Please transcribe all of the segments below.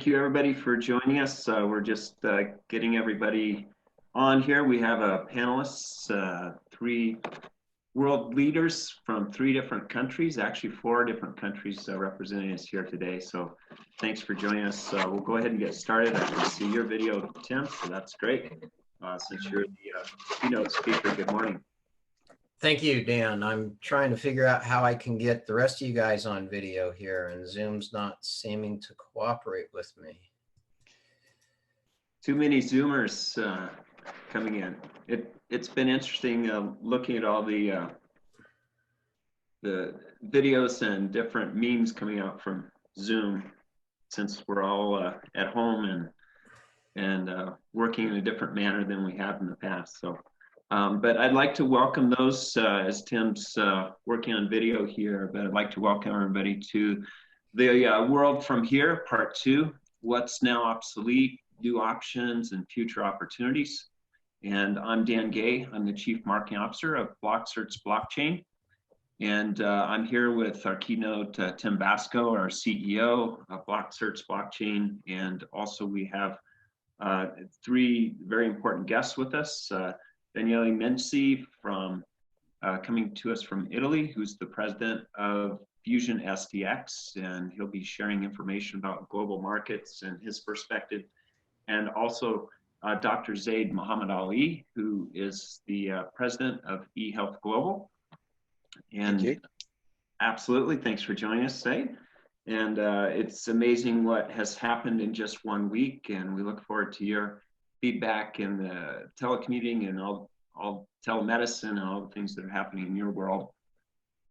Thank you, everybody, for joining us. We're just getting everybody on here. We have panelists, three world leaders from 3 different countries, actually 4 different countries representing us here today. So thanks for joining us. We'll go ahead and get started. I can see your video, Tim, so that's great. Since you're the keynote speaker, good morning. Thank you, Dan. I'm trying to figure out how I can get the rest of you guys on video here, and Zoom's not seeming to cooperate with me. Too many Zoomers coming in. It's been interesting looking at all the videos and different memes coming out from Zoom, since we're all at home and working in a different manner than we have in the past. So. But I'd like to welcome those, as Tim's working on video here, but I'd like to welcome everybody to the World from Here, Part 2, What's Now Obsolete, New Options and Future Opportunities. And I'm Dan Gay. I'm the Chief Marketing Officer of BlockSearch Blockchain. And I'm here with our keynote, Tim Basco, our CEO of BlockSearch Blockchain. And also we have 3 very important guests with us. Daniele Mensi coming to us from Italy, who's the president of Fusion SDX, and he'll be sharing information about global markets and his perspective. And also Dr. Zeid Mohamdiali, who is the president of eHealth Global. And thank you. Absolutely, thanks for joining us, Zeid. And it's amazing what has happened in just 1 week, and we look forward to your feedback in the telecommuting and all telemedicine and all the things that are happening in your world.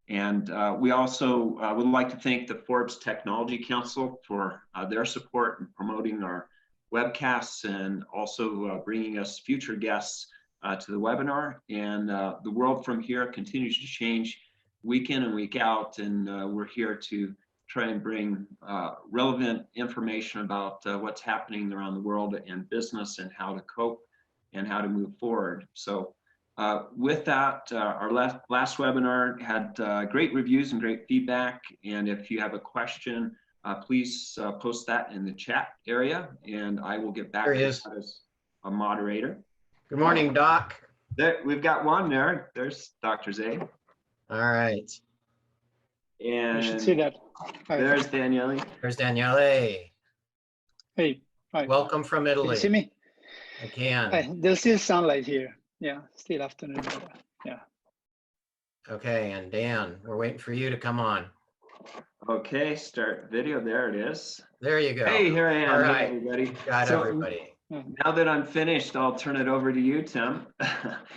And we also would like to thank the Forbes Technology Council for their support in promoting our webcasts and also bringing us future guests to the webinar. And the world from here continues to change week in and week out, and we're here to try and bring relevant information about what's happening around the world and business and how to cope and how to move forward. So with that, our last webinar had great reviews and great feedback. And if you have a question, please post that in the chat area, and I will get back to you as a moderator. Good morning, Doc. We've got one there. There's Dr. Zeid. All right. And you should see that. Hi. There's Daniele. There's Daniele. Hey. Hi. Welcome from Italy. Can you see me? I can. Hi. There's still sunlight here. Yeah, still afternoon. Yeah. Okay, and Dan, we're waiting for you to come on. Okay, start video. There it is. There you go. Hey, here I am. All right. Hey, everybody. Got everybody. Now that I'm finished, I'll turn it over to you, Tim.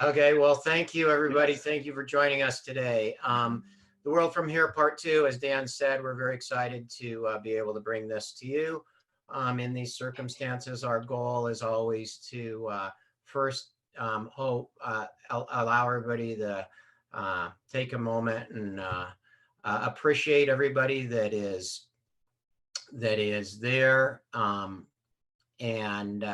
Okay, well, thank you, everybody. Yes. Thank you for joining us today. The World from Here, Part 2, as Dan said, we're very excited to be able to bring this to you. In these circumstances, our goal is always to first allow everybody to take a moment and appreciate everybody that is there and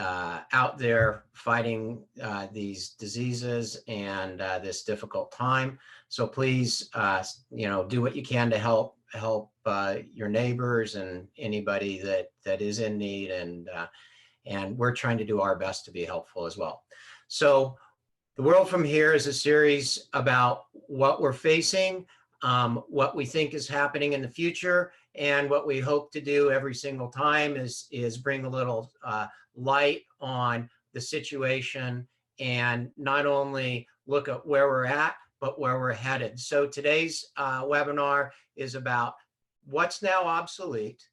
out there fighting these diseases and this difficult time. So please, do what you can to help your neighbors and anybody that is in need, and we're trying to do our best to be helpful as well. So the World from Here is a series about what we're facing, what we think is happening in the future, and what we hope to do every single time is bring a little light on the situation and not only look at where we're at, but where we're headed. So today's webinar is about what's now obsolete,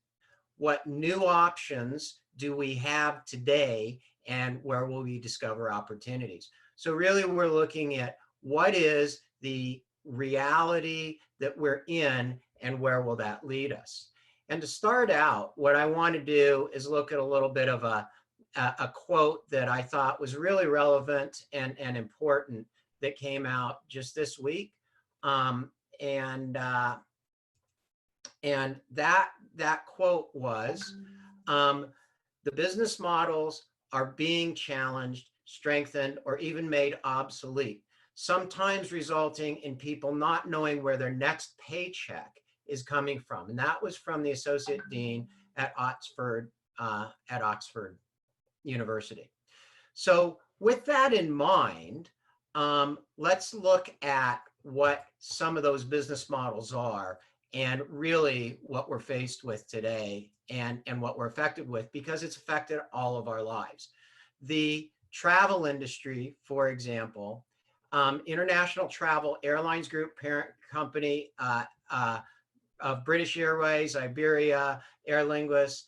what new options do we have today, and where will we discover opportunities. So really we're looking at what is the reality that we're in and where will that lead us. And to start out, what I want to do is look at a little bit of a quote that I thought was really relevant and important that came out just this week. And that quote was, the business models are being challenged, strengthened, or even made obsolete, sometimes resulting in people not knowing where their next paycheck is coming from. And that was from the Associate Dean at Oxford University. So with that in mind, let's look at what some of those business models are and really what we're faced with today and what we're affected with, because it's affected all of our lives. The travel industry, for example, International Travel Airlines Group, parent company of British Airways, Iberia, Aer Lingus,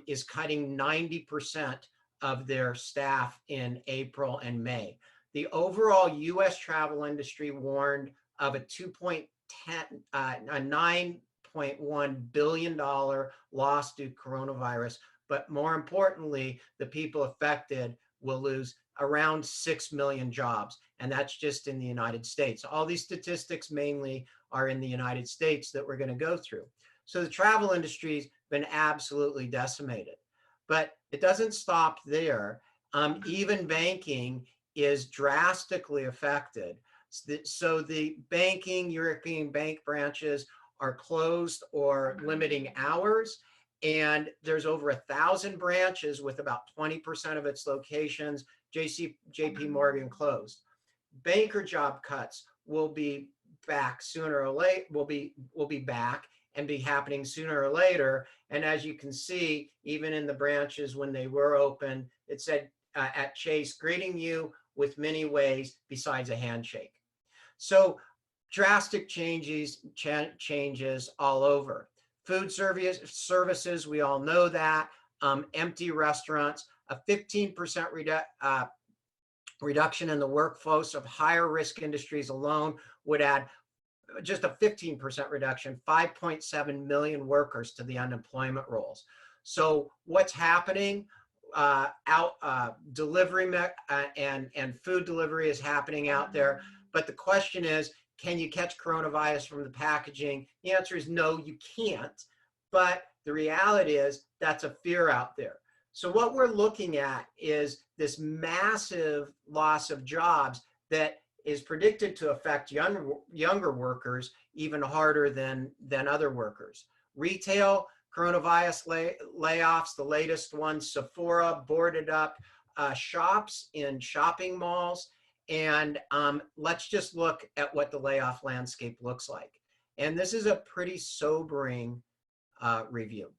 is cutting 90% of their staff in April and May. The overall US travel industry warned of a $9.1 billion loss due to coronavirus, but more importantly, the people affected will lose around 6 million jobs, and that's just in the United States. All these statistics mainly are in the United States that we're going to go through. So the travel industry's been absolutely decimated, but it doesn't stop there. Even banking is drastically affected. So the banking, European bank branches are closed or limiting hours. And there's over 1,000 branches with about 20% of its locations. JP Morgan closed. Banker job cuts will be back sooner or later, will be back and be happening sooner or later. And as you can see, even in the branches when they were open, it said at Chase, greeting you with many ways besides a handshake. So drastic changes all over. Food services, we all know that. Empty restaurants, a 15% reduction in the workforce of higher risk industries alone would add just a 15% reduction, 5.7 million workers to the unemployment rolls. So what's happening? Delivery and food delivery is happening out there. But the question is, can you catch coronavirus from the packaging? The answer is no, you can't. But the reality is that's a fear out there. So what we're looking at is this massive loss of jobs that is predicted to affect younger workers even harder than other workers. Retail, coronavirus layoffs, the latest one, Sephora boarded up shops in shopping malls. And let's just look at what the layoff landscape looks like. And this is a pretty sobering review.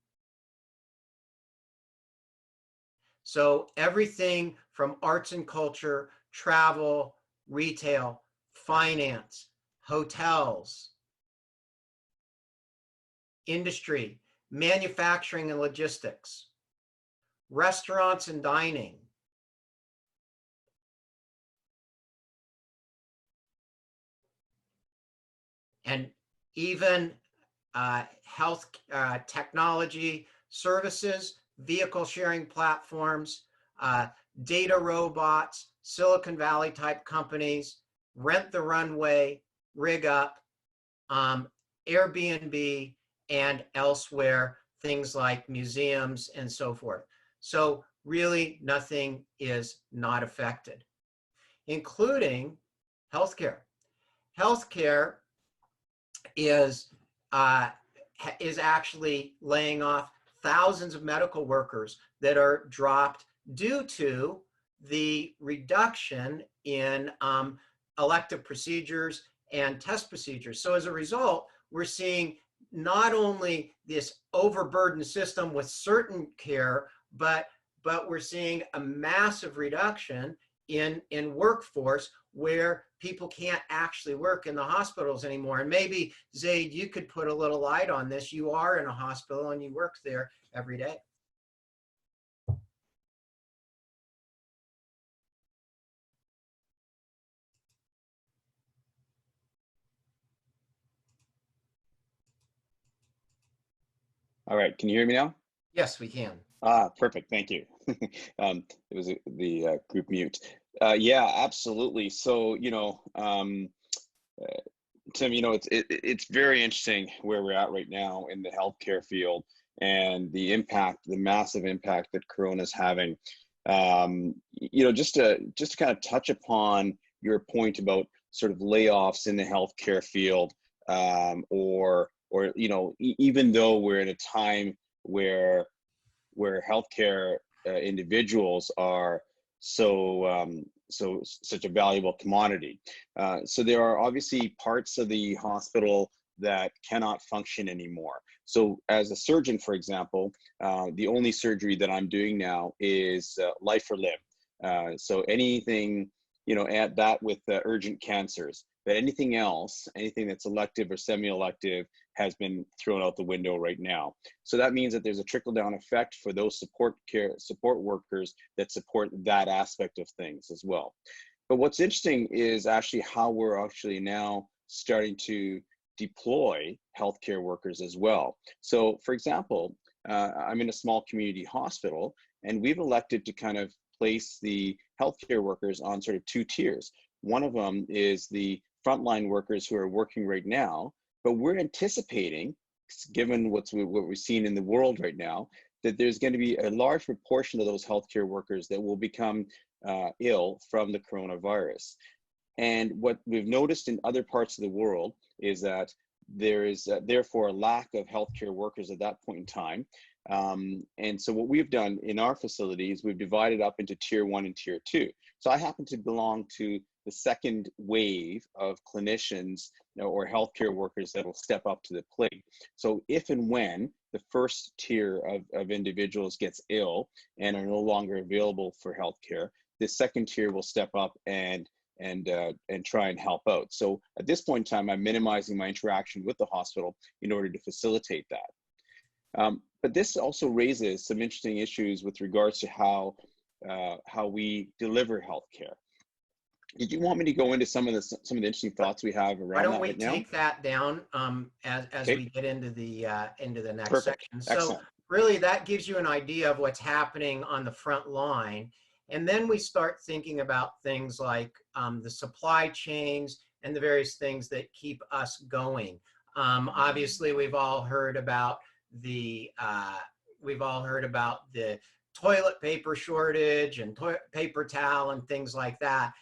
So everything from arts and culture, travel, retail, finance, hotels, industry, manufacturing and logistics, restaurants and dining, and even health technology services, vehicle sharing platforms, data robots, Silicon Valley type companies, rent the runway, rig up, Airbnb, and elsewhere, things like museums and so forth. So really nothing is not affected, including healthcare. Healthcare is actually laying off thousands of medical workers that are dropped due to the reduction in elective procedures and test procedures. So as a result, we're seeing not only this overburdened system with certain care, but we're seeing a massive reduction in workforce where people can't actually work in the hospitals anymore. And maybe, Zeid, you could put a little light on this. You are in a hospital and you work there every day. All right, can you hear me now? Yes, we can. Perfect, thank you. It was the group mute. Yeah, absolutely. So, Tim, it's very interesting where we're at right now in the healthcare field and the impact, the massive impact that Corona is having. Just to kind of touch upon your point about sort of layoffs in the healthcare field, or even though we're in a time where healthcare individuals are such a valuable commodity. So there are obviously parts of the hospital that cannot function anymore. So as a surgeon, for example, the only surgery that I'm doing now is life or limb. So anything, at that with urgent cancers, but anything else, anything that's elective or semi-elective has been thrown out the window right now. So that means that there's a trickle-down effect for those support workers that support that aspect of things as well. But what's interesting is actually how we're actually now starting to deploy healthcare workers as well. So for example, I'm in a small community hospital, and we've elected to kind of place the healthcare workers on sort of two tiers. One of them is the frontline workers who are working right now, but we're anticipating, given what we're seeing in the world right now, that there's going to be a large proportion of those healthcare workers that will become ill from the coronavirus. And what we've noticed in other parts of the world is that there is therefore a lack of healthcare workers at that point in time. And so what we've done in our facilities, we've divided up into tier 1 and tier 2. So I happen to belong to the second wave of clinicians or healthcare workers that will step up to the plate. So if and when the first tier of individuals gets ill and are no longer available for healthcare, the second tier will step up and try and help out. So at this point in time, I'm minimizing my interaction with the hospital in order to facilitate that. But this also raises some interesting issues with regards to how we deliver healthcare. Did you want me to go into some of the interesting thoughts we have around that right now? Why don't we take that down as Okay. we get into the next Perfect. section? So Excellent. really, that gives you an idea of what's happening on the front line, and then we start thinking about things like the supply chains and the various things that keep us going. Obviously, we've all heard about the toilet paper shortage and paper towel and things like that.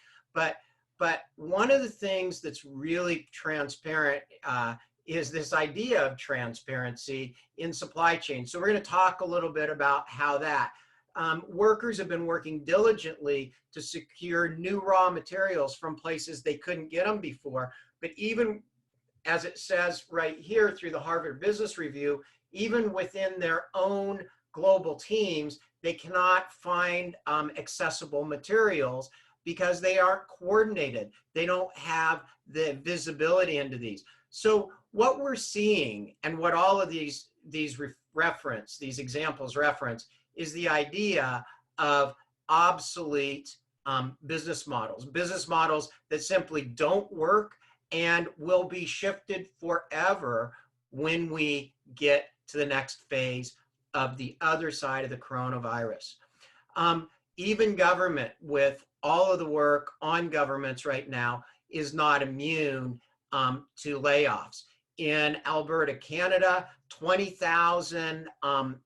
But one of the things that's really transparent is this idea of transparency in supply chain. So we're going to talk a little bit about how that workers have been working diligently to secure new raw materials from places they couldn't get them before. But even as it says right here through the Harvard Business Review, even within their own global teams, they cannot find accessible materials because they aren't coordinated. They don't have the visibility into these. So what we're seeing, and what all of these examples reference, is the idea of obsolete business models that simply don't work and will be shifted forever when we get to the next phase of the other side of the coronavirus. Even government, with all of the work on governments right now, is not immune to layoffs. In Alberta, Canada, 20,000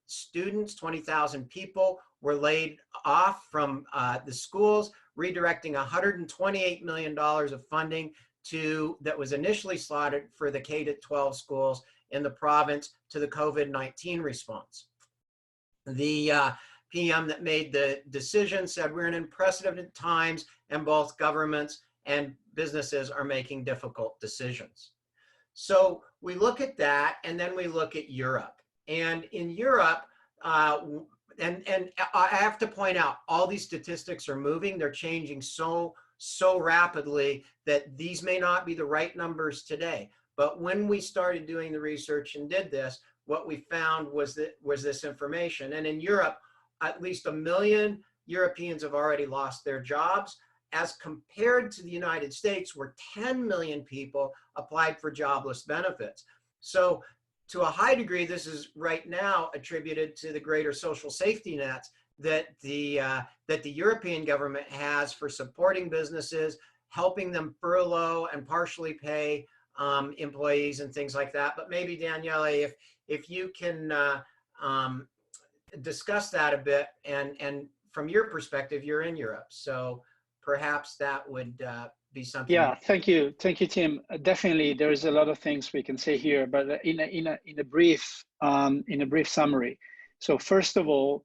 students, 20,000 people were laid off from the schools, redirecting $128 million of funding that was initially slotted for the K-12 schools in the province to the COVID-19 response. The PM that made the decision said, we're in unprecedented times and both governments and businesses are making difficult decisions. So we look at that, and then we look at Europe. And in Europe, and I have to point out, all these statistics are moving. They're changing so rapidly that these may not be the right numbers today. But when we started doing the research and did this, what we found was this information. And in Europe, at least 1 million Europeans have already lost their jobs, as compared to the United States, where 10 million people applied for jobless benefits. So to a high degree, this is right now attributed to the greater social safety nets that the European government has for supporting businesses, helping them furlough and partially pay employees and things like that. But maybe, Daniele, if you can discuss that a bit, and from your perspective, you're in Europe, so perhaps that would be something. Yeah, thank you, Tim. Definitely, there is a lot of things we can say here, but in a brief summary. So first of all,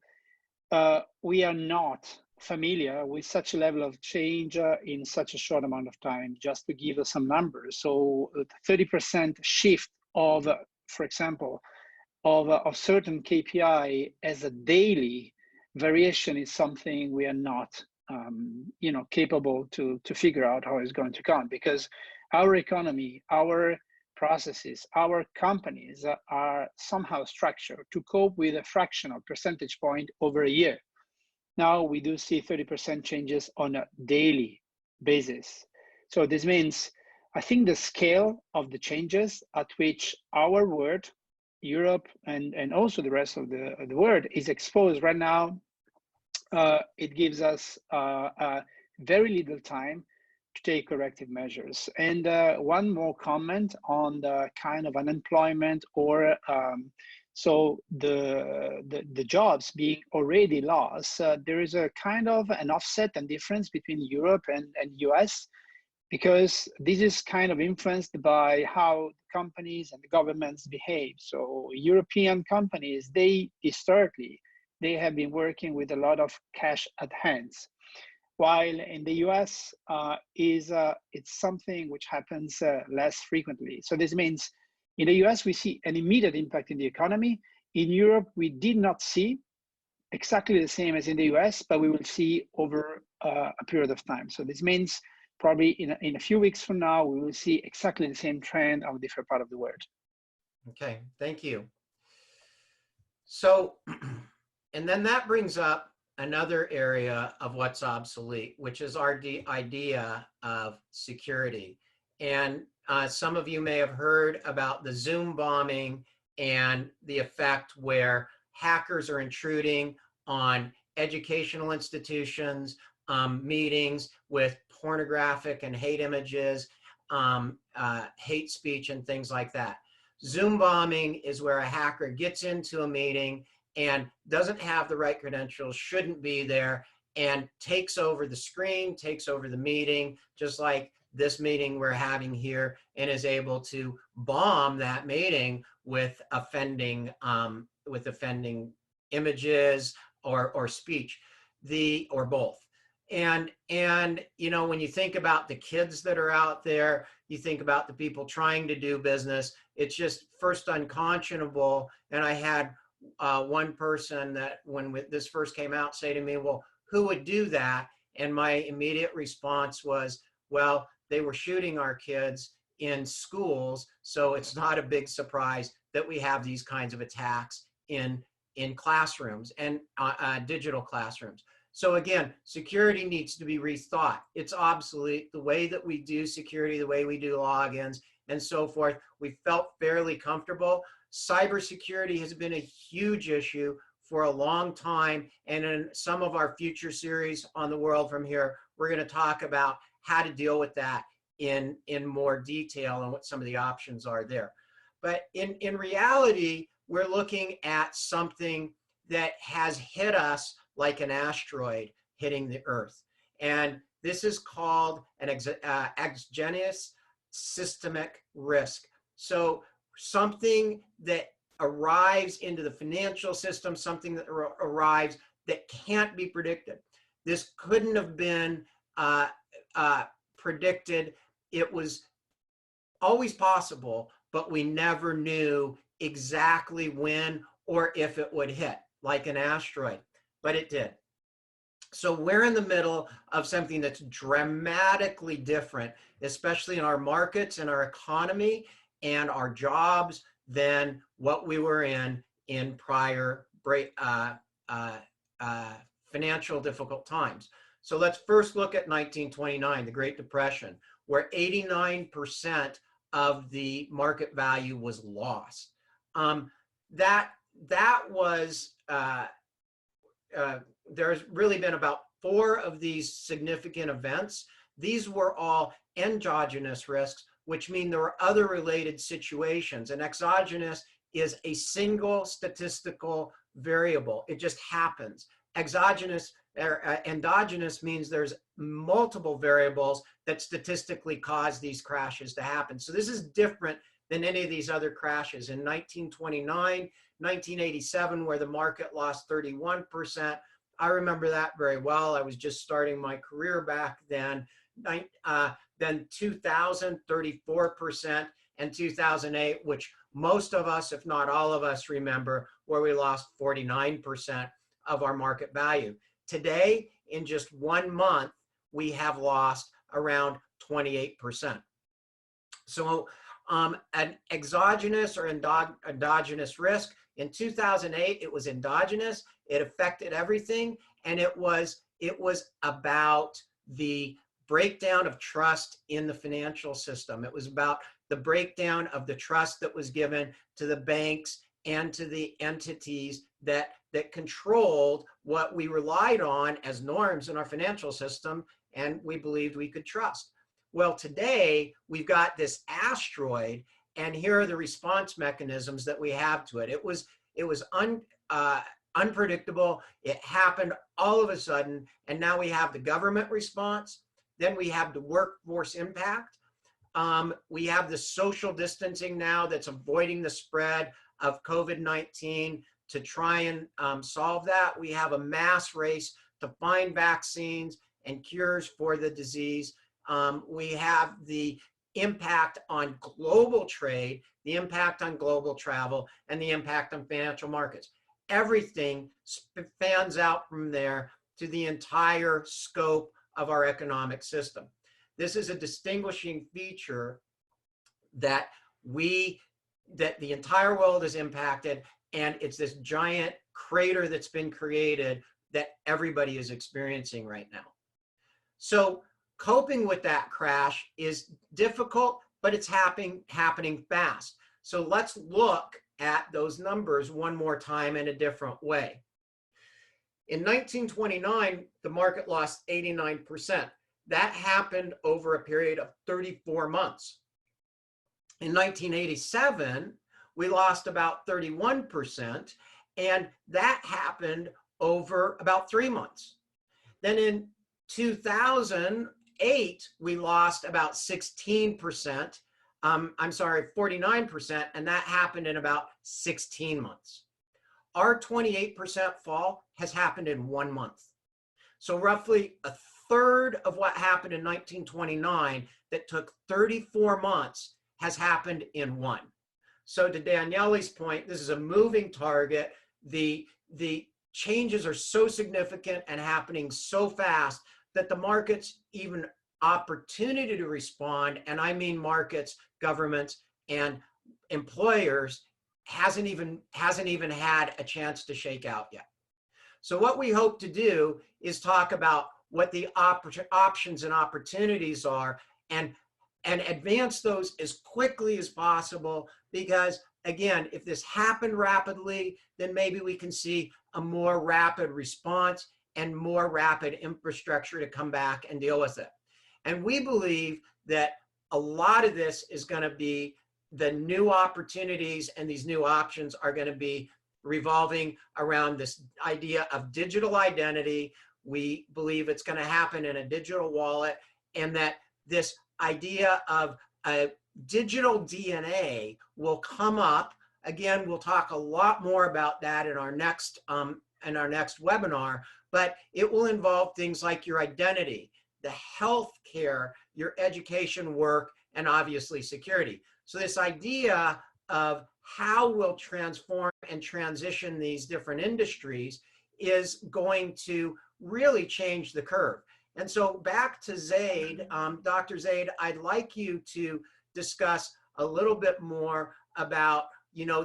we are not familiar with such a level of change in such a short amount of time. Just to give us some numbers, so 30% shift of, for example, of certain KPI as a daily variation is something we are not capable to figure out how it's going to come, because our economy, our processes, our companies are somehow structured to cope with a fractional percentage point over a year. Now we do see 30% changes on a daily basis. So this means, I think the scale of the changes at which our world, Europe, and also the rest of the world is exposed right now, it gives us very little time to take corrective measures. And one more comment on the kind of unemployment, or so the jobs being already lost. There is a kind of an offset and difference between Europe and US, because this is kind of influenced by how companies and the governments behave. So European companies, they historically, they have been working with a lot of cash at hands, while in the US, it's something which happens less frequently. So this means in the US, we see an immediate impact in the economy. In Europe, we did not see exactly the same as in the US, but we will see over a period of time. So this means probably in a few weeks from now, we will see exactly the same trend of a different part of the world. Okay, thank you. So, and then that brings up another area of what's obsolete, which is our idea of security. And some of you may have heard about the Zoom bombing and the effect where hackers are intruding on educational institutions, meetings with pornographic and hate images, hate speech and things like that. Zoom bombing is where a hacker gets into a meeting and doesn't have the right credentials, shouldn't be there, and takes over the screen, takes over the meeting, just like this meeting we're having here, and is able to bomb that meeting with offending images or speech, or both. And you know, when you think about the kids that are out there, you think about the people trying to do business, it's just first unconscionable. And I had one person that when this first came out say to me, well, who would do that? And my immediate response was, well, they were shooting our kids in schools, so it's not a big surprise that we have these kinds of attacks in classrooms and digital classrooms. So again, security needs to be rethought. It's obsolete. The way that we do security, the way we do logins and so forth, we felt fairly comfortable. Cybersecurity has been a huge issue for a long time. And in some of our future series on the world from here, we're going to talk about how to deal with that in more detail and what some of the options are there. But in reality, we're looking at something that has hit us like an asteroid hitting the Earth. And this is called an exogenous systemic risk. So something that arrives into the financial system, something that arrives that can't be predicted. This couldn't have been predicted. It was always possible, but we never knew exactly when or if it would hit, like an asteroid, but it did. So we're in the middle of something that's dramatically different, especially in our markets and our economy and our jobs, than what we were in prior financial difficult times. So let's first look at 1929, the Great Depression, where 89% of the market value was lost. That was, there's really been about 4 of these significant events. These were all endogenous risks, which mean there were other related situations. And exogenous is a single statistical variable. It just happens. Exogenous Endogenous means there's multiple variables that statistically cause these crashes to happen. So this is different than any of these other crashes. In 1929, 1987, where the market lost 31%, I remember that very well. I was just starting my career back then. Then 2000, 34%, and 2008, which most of us, if not all of us, remember, where we lost 49% of our market value. Today, in just 1 month, we have lost around 28%. So an exogenous or endogenous risk, in 2008, it was endogenous. It affected everything. And it was about the breakdown of trust in the financial system. It was about the breakdown of the trust that was given to the banks and to the entities that controlled what we relied on as norms in our financial system, and we believed we could trust. Well, today we've got this asteroid, and here are the response mechanisms that we have to it. It was unpredictable. It happened all of a sudden, and now we have the government response. Then we have the workforce impact. We have the social distancing now that's avoiding the spread of COVID-19 to try and solve that. We have a mass race to find vaccines and cures for the disease. We have the impact on global trade, the impact on global travel, and the impact on financial markets. Everything fans out from there to the entire scope of our economic system. This is a distinguishing feature that the entire world is impacted, and it's this giant crater that's been created that everybody is experiencing right now. So coping with that crash is difficult, but it's happening fast. So let's look at those numbers one more time in a different way. In 1929, the market lost 89%. That happened over a period of 34 months. In 1987, we lost about 31%, and that happened over about 3 months. Then in 2008, we lost about 16%. 49%, and that happened in about 16 months. Our 28% fall has happened in 1 month. So roughly a third of what happened in 1929 that took 34 months has happened in 1. So to Daniele's point, this is a moving target. The changes are so significant and happening so fast that the markets, even opportunity to respond, and I mean markets, governments, and employers, hasn't even had a chance to shake out yet. So what we hope to do is talk about what the options and opportunities are, and advance those as quickly as possible, because again, if this happened rapidly, then maybe we can see a more rapid response and more rapid infrastructure to come back and deal with it. And we believe that a lot of this is going to be the new opportunities, and these new options are going to be revolving around this idea of digital identity. We believe it's going to happen in a digital wallet, and that this idea of a digital DNA will come up. Again, we'll talk a lot more about that in our next webinar, but it will involve things like your identity, the health care, your education, work, and obviously security. So this idea of how we'll transform and transition these different industries is going to really change the curve. And so back to Zeid, Dr. Zeid, I'd like you to discuss a little bit more about,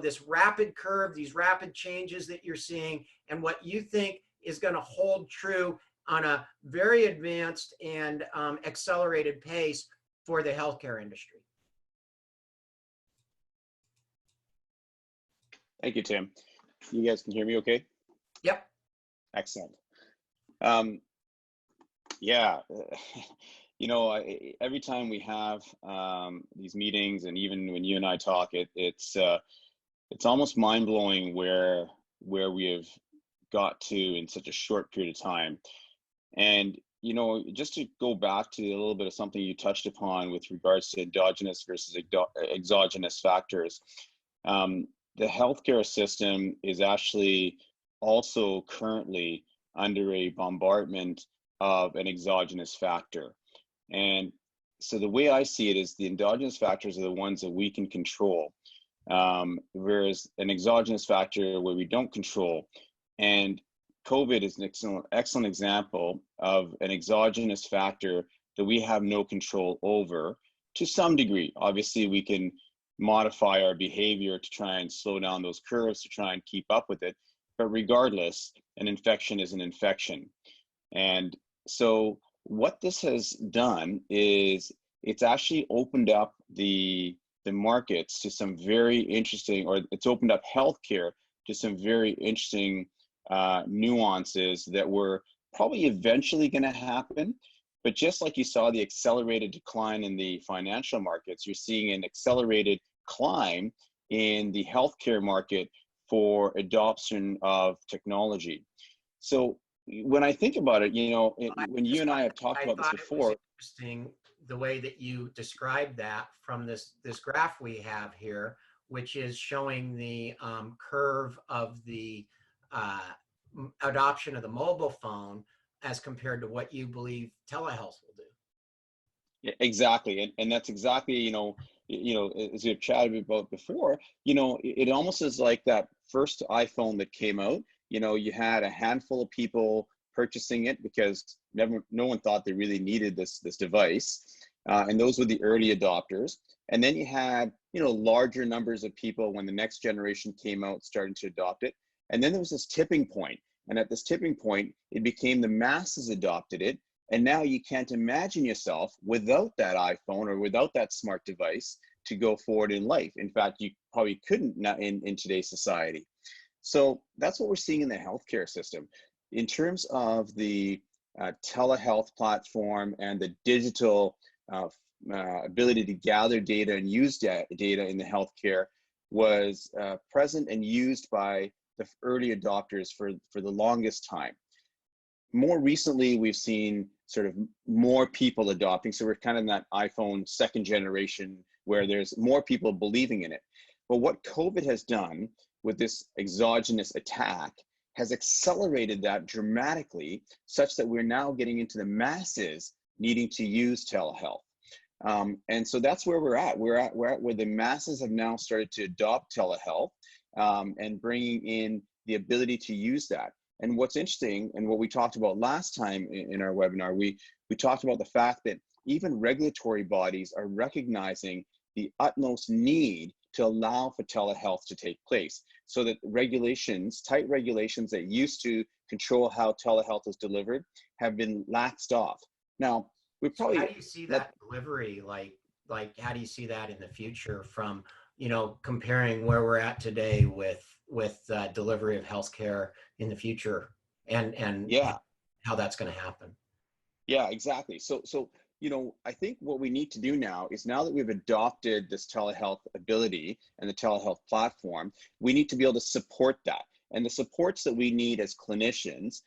this rapid curve, these rapid changes that you're seeing, and what you think is going to hold true on a very advanced and accelerated pace for the healthcare industry. Thank you, Tim. You guys can hear me okay? Yep. Excellent. Yeah, every time we have these meetings, and even when you and I talk, it's almost mind-blowing where we have got to in such a short period of time. And, you know, just to go back to a little bit of something you touched upon with regards to endogenous versus exogenous factors, the healthcare system is actually also currently under a bombardment of an exogenous factor. And so the way I see it is the endogenous factors are the ones that we can control, whereas an exogenous factor where we don't control. And COVID is an excellent example of an exogenous factor that we have no control over to some degree. Obviously, we can modify our behavior to try and slow down those curves to try and keep up with it. But regardless, an infection is an infection. And so what this has done is it's actually opened up the markets to some very interesting, or it's opened up healthcare to some very interesting nuances that were probably eventually going to happen. But just like you saw the accelerated decline in the financial markets, you're seeing an accelerated climb in the healthcare market for adoption of technology. So when I think about it, you know, when you and I have talked about this before. It was interesting the way that you described that from this graph we have here, which is showing the curve of the adoption of the mobile phone as compared to what you believe telehealth will do. Yeah, exactly, and that's exactly, you know, as we've chatted about before, you know, it almost is like that first iPhone that came out. You know, you had a handful of people purchasing it because no one thought they really needed this device, and those were the early adopters. And then you had, you know, larger numbers of people when the next generation came out starting to adopt it. And then there was this tipping point, and at this tipping point, it became the masses adopted it. And now you can't imagine yourself without that iPhone or without that smart device to go forward in life. In fact, you probably couldn't in today's society. So that's what we're seeing in the healthcare system. In terms of the telehealth platform and the digital ability to gather data and use data in the healthcare was present and used by the early adopters for the longest time. More recently, we've seen sort of more people adopting. So we're kind of in that iPhone second generation where there's more people believing in it. But what COVID has done with this exogenous attack has accelerated that dramatically, such that we're now getting into the masses needing to use telehealth. And so that's where we're at. We're at where the masses have now started to adopt telehealth and bringing in the ability to use that. And what's interesting, and what we talked about last time in our webinar, we talked about the fact that even regulatory bodies are recognizing the utmost need to allow for telehealth to take place, so that regulations, tight regulations that used to control how telehealth is delivered have been laxed off. Now, we probably— So how do you see that delivery? Like how do you see that in the future from, you know, comparing where we're at today with delivery of healthcare in the future, and yeah, how that's going to happen? Yeah, exactly. So, you know, I think what we need to do now is, now that we've adopted this telehealth ability and the telehealth platform, we need to be able to support that. And the supports that we need as clinicians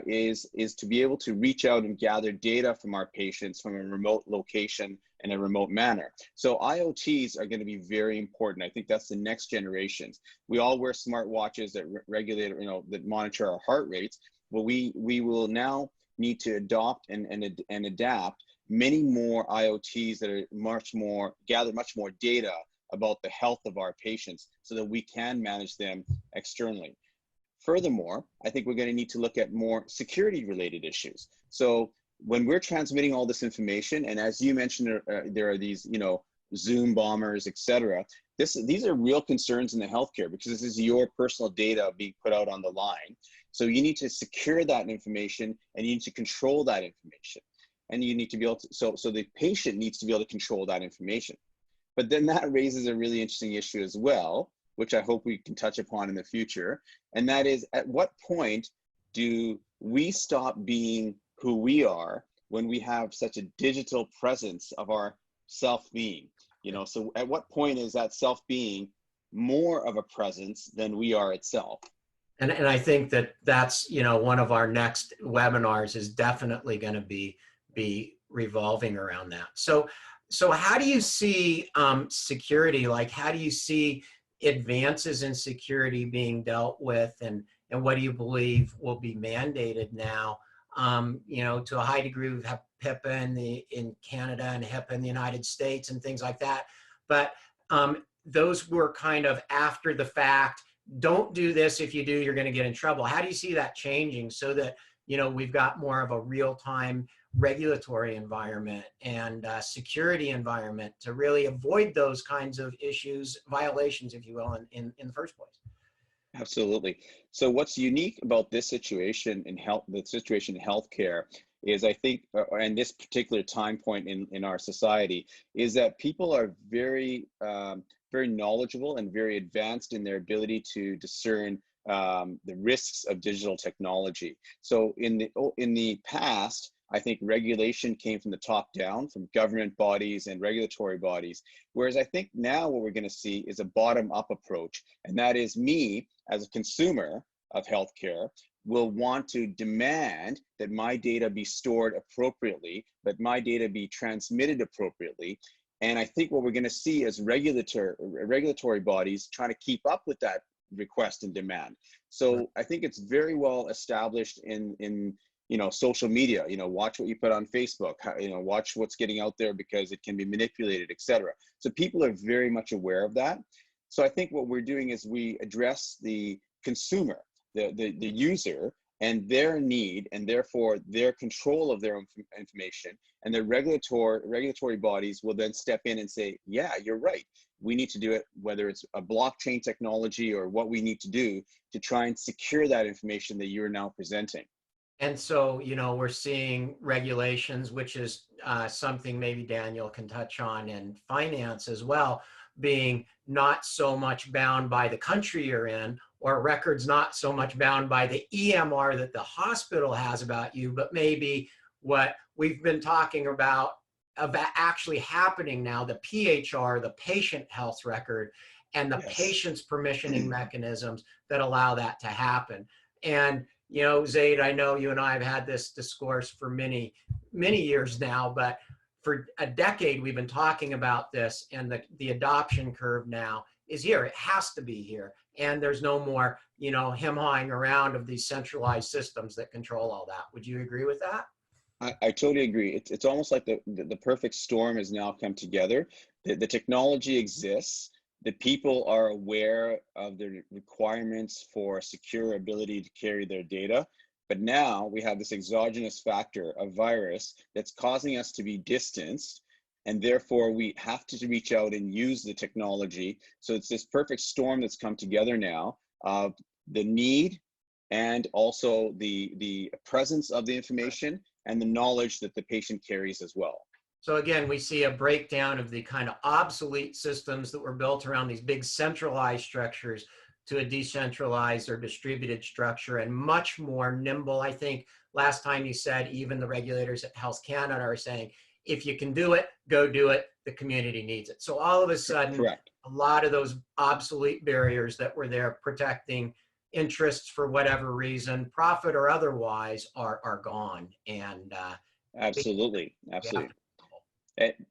is to be able to reach out and gather data from our patients from a remote location in a remote manner. So IoTs are going to be very important. I think that's the next generations. We all wear smartwatches that regulate, you know, that monitor our heart rates. Well, we will now need to adopt and adapt many more IoTs that are gather much more data about the health of our patients so that we can manage them externally. Furthermore, I think we're going to need to look at more security related issues. So when we're transmitting all this information, and as you mentioned, there are these, you know, Zoom bombers, etc. These are real concerns in the healthcare, because this is your personal data being put out on the line. So you need to secure that information, and you need to control that information. And you need to be able to, so the patient needs to be able to control that information. But then that raises a really interesting issue as well, which I hope we can touch upon in the future. And that is, at what point do we stop being who we are when we have such a digital presence of our self-being? You know, so at what point is that self-being more of a presence than we are itself? And I think that that's, you know, one of our next webinars is definitely going to be revolving around that. So how do you see security? Like, how do you see advances in security being dealt with, and what do you believe will be mandated now? You know, to a high degree, we have HIPAA in Canada and HIPAA in the United States and things like that. But those were kind of after the fact. Don't do this. If you do, you're going to get in trouble. How do you see that changing so that, you know, we've got more of a real-time regulatory environment and security environment to really avoid those kinds of issues, violations, if you will, in the first place? Absolutely. So what's unique about this situation in the situation in healthcare is, I think, and this particular time point in our society, is that people are very, very knowledgeable and very advanced in their ability to discern the risks of digital technology. So in the past, I think regulation came from the top down, from government bodies and regulatory bodies. Whereas I think now what we're going to see is a bottom up approach. And that is, me as a consumer of healthcare will want to demand that my data be stored appropriately, but my data be transmitted appropriately. And I think what we're going to see is regulatory bodies trying to keep up with that request and demand. So I think it's very well established in you know, social media. You know, watch what you put on Facebook. You know, watch what's getting out there because it can be manipulated, etc. So people are very much aware of that. So I think what we're doing is we address the consumer, the user, and their need, and therefore their control of their information, and the regulatory bodies will then step in and say, yeah, you're right. We need to do it, whether it's a blockchain technology or what we need to do to try and secure that information that you're now presenting. And so, you know, we're seeing regulations, which is something maybe Daniel can touch on, in finance as well, being not so much bound by the country you're in, or records not so much bound by the EMR that the hospital has about you, but maybe what we've been talking about actually happening now, the PHR, the patient health record, and the patient's permissioning mechanisms that allow that to happen. And you know, Zeid, I know you and I have had this discourse for many, many years now, but for a decade we've been talking about this, and the adoption curve now is here. It has to be here. And there's no more, you know, hem-hawing around of these centralized systems that control all that. Would you agree with that? I totally agree. It's almost like the perfect storm has now come together. The technology exists. The people are aware of the requirements for secure ability to carry their data. But now we have this exogenous factor, a virus, that's causing us to be distanced. And therefore we have to reach out and use the technology. So it's this perfect storm that's come together now of the need, and also the presence of the information and the knowledge that the patient carries as well. So again, we see a breakdown of the kind of obsolete systems that were built around these big centralized structures to a decentralized or distributed structure, and much more nimble. I think last time you said even the regulators at Health Canada are saying, if you can do it, go do it. The community needs it. So all of a sudden, Correct. A lot of those obsolete barriers that were there protecting interests for whatever reason, profit or otherwise, are gone. And absolutely.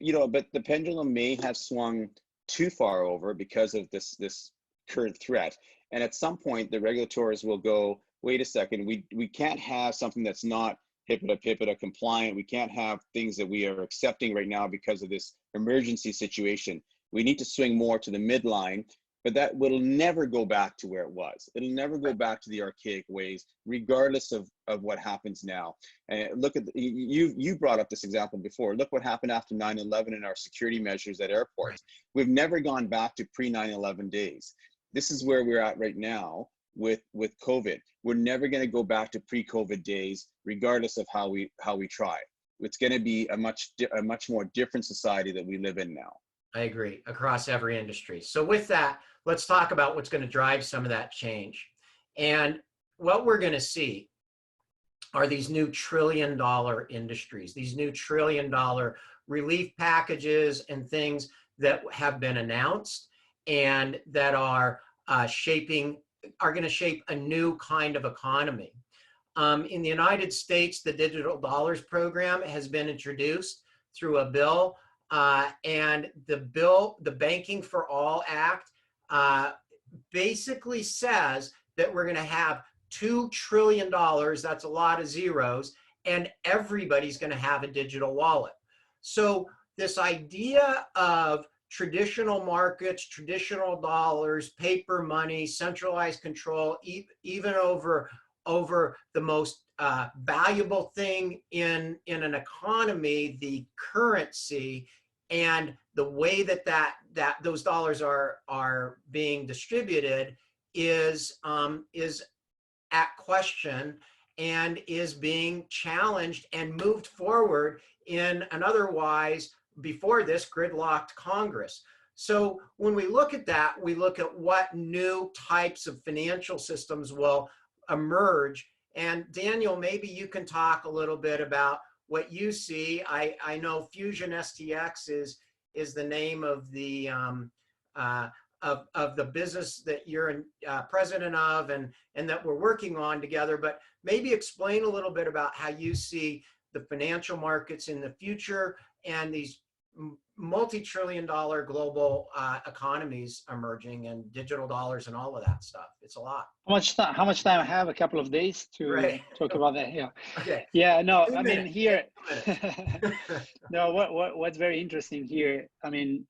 You know, but the pendulum may have swung too far over because of this current threat. And at some point, the regulators will go, wait a second, we can't have something that's not HIPAA compliant. We can't have things that we are accepting right now because of this emergency situation. We need to swing more to the midline, but that will never go back to where it was. It'll never go back to the archaic ways, regardless of what happens now. And look at, you brought up this example before. Look what happened after 9/11 in our security measures at airports. We've never gone back to pre-9/11 days. This is where we're at right now with COVID. We're never going to go back to pre-COVID days, regardless of how we try. It's going to be a much more different society that we live in now. I agree, across every industry. So with that, let's talk about what's going to drive some of that change. And what we're going to see are these new trillion-dollar industries, these new trillion-dollar relief packages and things that have been announced and that are shaping are going to shape a new kind of economy. In the United States, the Digital Dollars Program has been introduced through a bill, and the Banking for All Act, basically says that we're going to have $2 trillion, that's a lot of zeros, and everybody's going to have a digital wallet. So this idea of traditional markets, traditional dollars, paper money, centralized control, even over the most valuable thing in an economy, the currency, and the way that those dollars are being distributed is at question and is being challenged and moved forward in an otherwise, before this, gridlocked Congress. So when we look at that, we look at what new types of financial systems will emerge. And Daniel, maybe you can talk a little bit about what you see. I know Fusion STX is the name of the business that you're president of and that we're working on together. But maybe explain a little bit about how you see the financial markets in the future and these multi-trillion-dollar global economies emerging, and digital dollars and all of that stuff. It's a lot. How much time I have? A couple of days to talk about that. Yeah. Okay. Yeah. No. I mean, here. No. What's very interesting here? I mean,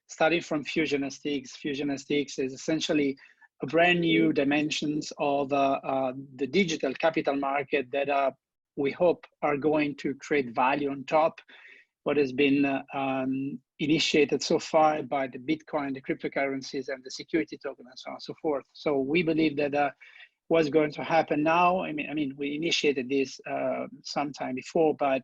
starting from Fusion STX. Fusion STX is essentially a brand new dimensions of the digital capital market that we hope are going to create value on top what has been initiated so far by the Bitcoin, the cryptocurrencies, and the security token, and so on and so forth. So we believe that what's going to happen now, I mean, we initiated this sometime before, but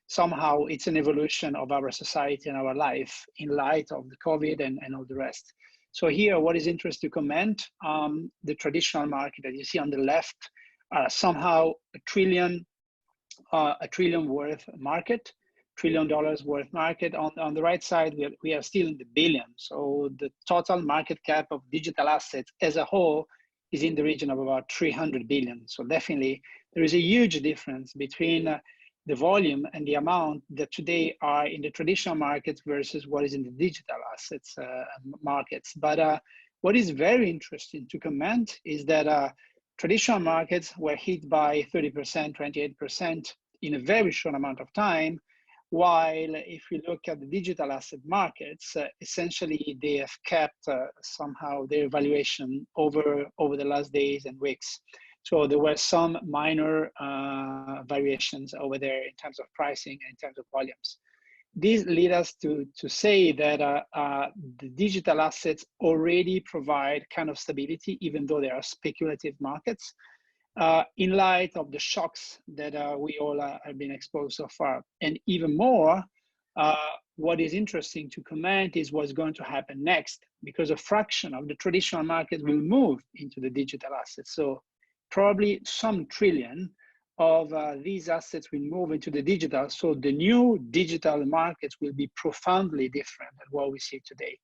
somehow it's an evolution of our society and our life in light of the COVID and all the rest. So here, what is interesting to comment, the traditional market that you see on the left, somehow a trillion worth market, $1 trillion worth market. On the right side, we are still in the billion. So the total market cap of digital assets as a whole is in the region of about 300 billion. So definitely there is a huge difference between the volume and the amount that today are in the traditional markets versus what is in the digital assets markets. But what is very interesting to comment is that traditional markets were hit by 30%, 28% in a very short amount of time, while if you look at the digital asset markets, essentially they have kept somehow their valuation over the last days and weeks. So there were some minor variations over there in terms of pricing and in terms of volumes. These lead us to say that the digital assets already provide kind of stability, even though they are speculative markets, in light of the shocks that we all have been exposed so far. And even more, what is interesting to comment is what's going to happen next, because a fraction of the traditional market will move into the digital assets. So probably some trillion of these assets will move into the digital. So the new digital markets will be profoundly different than what we see today.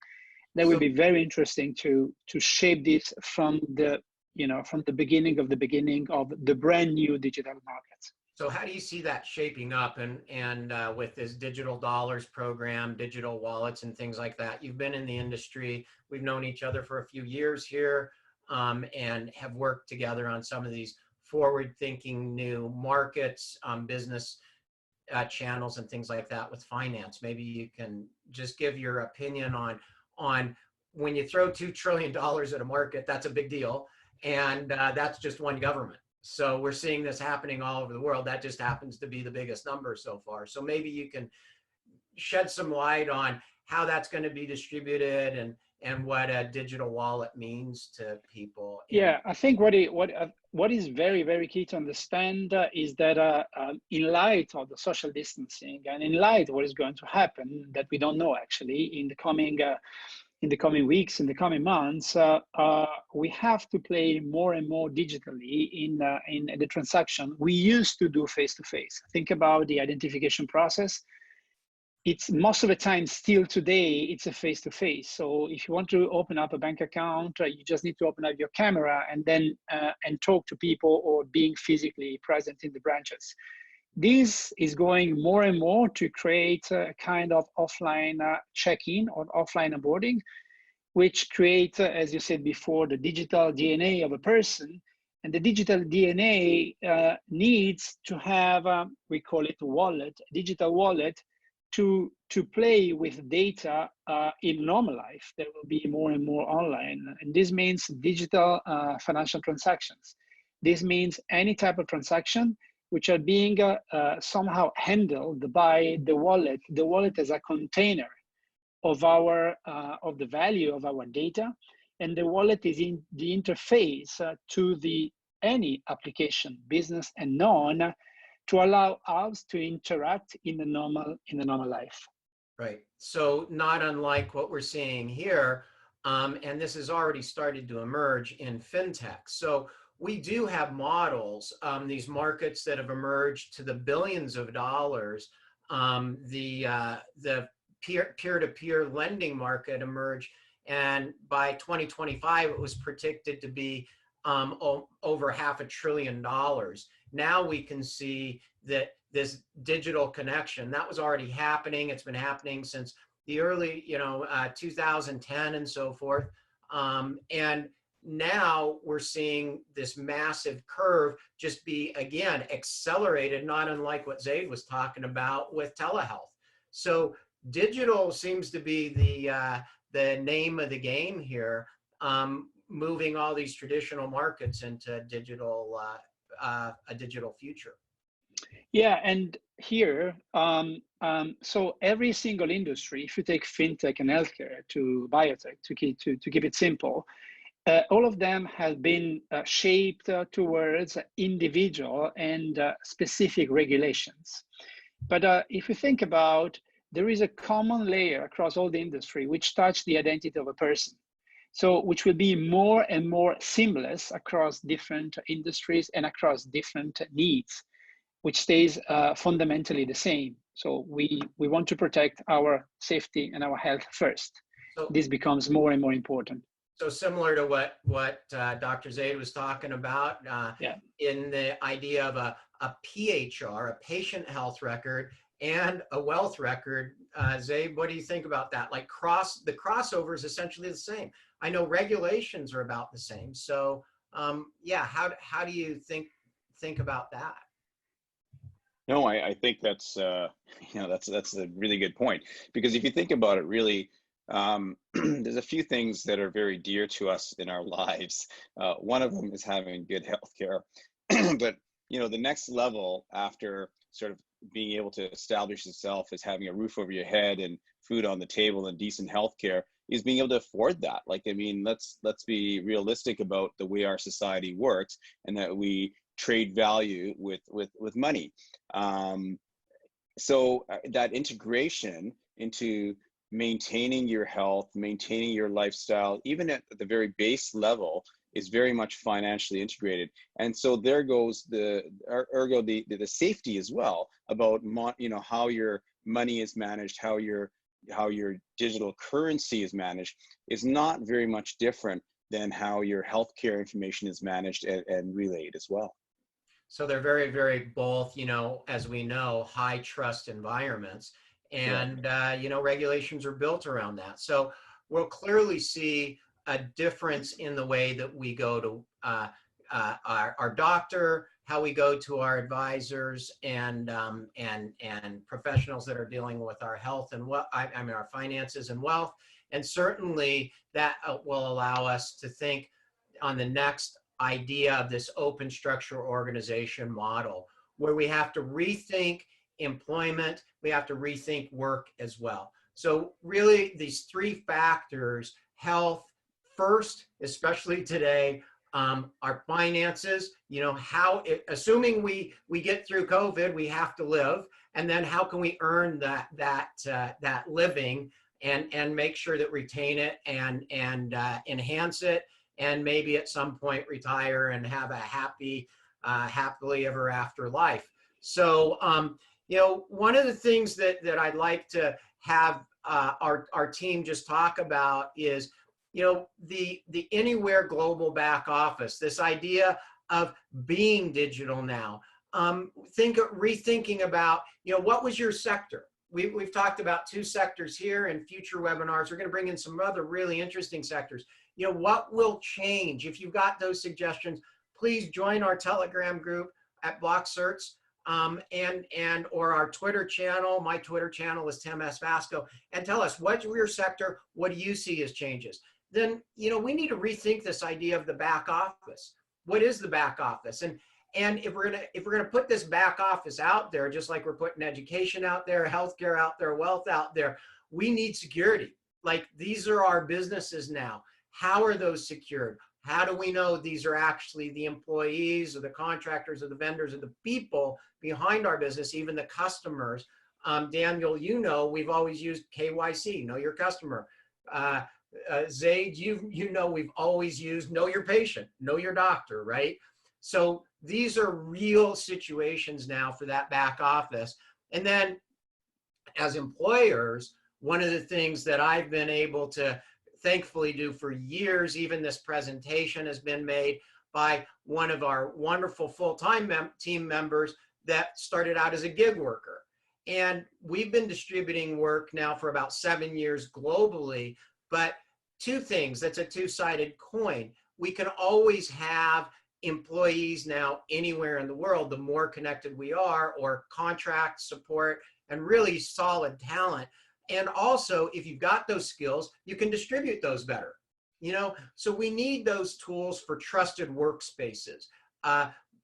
That will be very interesting to shape this from the beginning of the brand new digital markets. So how do you see that shaping up and with this digital dollars program, digital wallets and things like that? You've been in the industry. We've known each other for a few years here and have worked together on some of these forward-thinking new markets, business channels and things like that with finance. Maybe you can just give your opinion on when you throw $2 trillion at a market, that's a big deal. And that's just one government. So we're seeing this happening all over the world. That just happens to be the biggest number so far. So maybe you can shed some light on how that's going to be distributed and what a digital wallet means to people. Yeah, I think what is very, very key to understand is that in light of the social distancing and in light of what is going to happen that we don't know actually in the coming weeks, in the coming months, we have to play more and more digitally in the transaction we used to do face-to-face. Think about the identification process. it's most of the time still today, it's a face-to-face. So if you want to open up a bank account, you just need to open up your camera and then and talk to people, or being physically present in the branches. This is going more and more to create a kind of offline check-in or offline onboarding, which create, as you said before, the digital DNA of a person. And the digital DNA needs to have, we call it a wallet, a digital wallet, to play with data in normal life. There will be more and more online. And this means digital financial transactions. This means any type of transaction which are being somehow handled by the wallet as a container of our of the value of our data, and the wallet is in the interface to the any application, business and non, to allow us to interact in the normal life. Right. So not unlike what we're seeing here, and this has already started to emerge in fintech. So we do have models, these markets that have emerged to the billions of dollars. The peer-to-peer lending market emerged, and by 2025 it was predicted to be over $500 billion. Now we can see that this digital connection that was already happening. It's been happening since the early 2010 and so forth, and now we're seeing this massive curve just be again accelerated, not unlike what Zeid was talking about with telehealth. So digital seems to be the name of the game here, moving all these traditional markets into digital, a digital future. Yeah, and here, so every single industry, if you take fintech and healthcare to biotech, to keep it simple, all of them have been shaped towards individual and specific regulations. But if you think about, there is a common layer across all the industry which touch the identity of a person. So which will be more and more seamless across different industries and across different needs, which stays fundamentally the same. So we want to protect our safety and our health first. So this becomes more and more important. So similar to what Dr. Zeid was talking about, in the idea of a PHR, a patient health record, and a wealth record. Zeid, what do you think about that? Like the crossover is essentially the same. I know regulations are about the same. So yeah, how do you think about that? No, I think that's that's a really good point, because if you think about it, really, there's a few things that are very dear to us in our lives. One of them is having good healthcare, but the next level after sort of being able to establish itself as having a roof over your head and food on the table and decent healthcare is being able to afford that. Like, I mean, let's be realistic about the way our society works, and that we trade value with money. So that integration into maintaining your health, maintaining your lifestyle, even at the very base level, is very much financially integrated. And so there goes the safety as well, about how your money is managed, how your digital currency is managed, is not very much different than how your healthcare information is managed and relayed as well. So they're very, very both, as we know, high trust environments, and regulations are built around that. So we'll clearly see a difference in the way that we go to our doctor, how we go to our advisors, and professionals that are dealing with our health and our finances and wealth. And certainly that will allow us to think on the next idea of this open structure organization model, where we have to rethink employment, we have to rethink work as well. So really these three factors, health first, especially today, our finances, assuming we get through COVID, we have to live, and then how can we earn that living and make sure that retain it and enhance it, and maybe at some point retire and have a happily ever after life. So, You know, one of the things that I'd like to have our team just talk about is, you know, the anywhere global back office, this idea of being digital now. Rethinking about, you know, what was your sector? We've talked about 2 sectors here. In future webinars, we're going to bring in some other really interesting sectors. You know, what will change? If you've got those suggestions, please join our Telegram group at Block Certs, and or our Twitter channel. My Twitter channel is Tim S. Vasco, and tell us, what's your sector? What do you see as changes? Then, you know, we need to rethink this idea of the back office. What is the back office? And if we're gonna put this back office out there, just like we're putting education out there, healthcare out there, wealth out there, we need security. Like, these are our businesses now. How are those secured? How do we know these are actually the employees or the contractors or the vendors or the people behind our business, even the customers? Daniel, you know, we've always used KYC, know your customer. Zaid, you know, we've always used know your patient, know your doctor, right? So these are real situations now for that back office. And then as employers, one of the things that I've been able to thankfully do for years, even this presentation has been made by one of our wonderful full-time team members that started out as a gig worker. And we've been distributing work now for about 7 years globally, but 2 things, that's a 2-sided coin. We can always have employees now anywhere in the world, the more connected we are, or contract support and really solid talent. And also, if you've got those skills, you can distribute those better. You know, so we need those tools for trusted workspaces,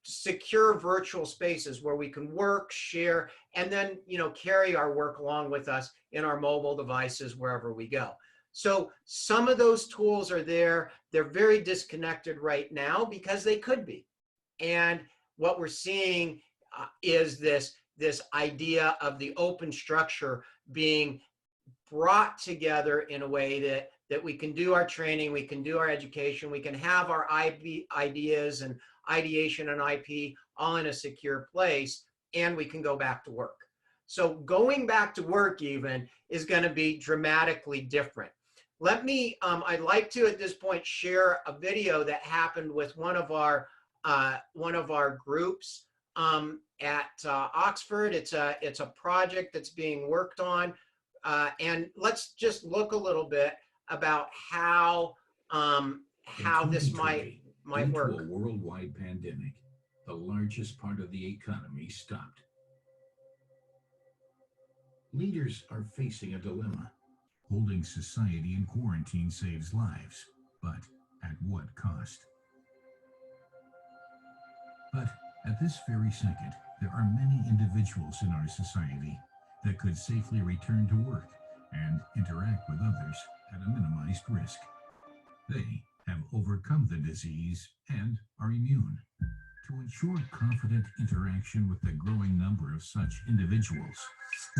secure virtual spaces where we can work, share, and then, you know, carry our work along with us in our mobile devices wherever we go. So some of those tools are there. They're very disconnected right now because they could be. And what we're seeing is this idea of the open structure being brought together in a way that we can do our training, we can do our education, we can have our ideas and ideation and IP all in a secure place, and we can go back to work. So going back to work even is going to be dramatically different. Let me, I'd like to at this point share a video that happened with one of our groups at Oxford. It's a project that's being worked on, and let's just look a little bit about how this might work. Into a worldwide pandemic, the largest part of the economy stopped. Leaders are facing a dilemma. Holding society in quarantine saves lives, but at what cost? But at this very second, there are many individuals in our society that could safely return to work and interact with others at a minimized risk. They have overcome the disease and are immune. To ensure confident interaction with the growing number of such individuals,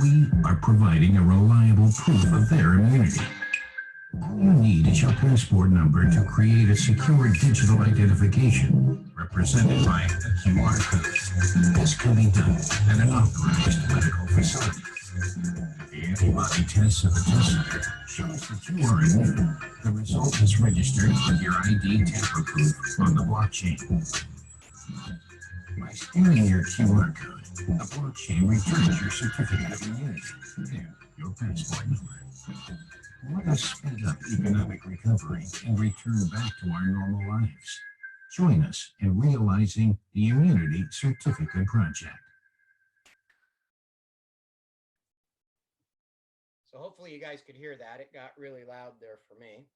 we are providing a reliable proof of their immunity. All you need is your passport number to create a secure digital identification represented by a QR code. This can be done at an authorized medical facility. The antibody test of the test center shows that you are immune. The result is registered with your ID tamper-proof on the blockchain. By scanning your QR code, the blockchain returns your certificate of immunity and your passport number. Let us speed up economic recovery and return back to our normal lives. Join us in realizing the Immunity Certificate Project. So hopefully you guys could hear that. It got really loud there for me.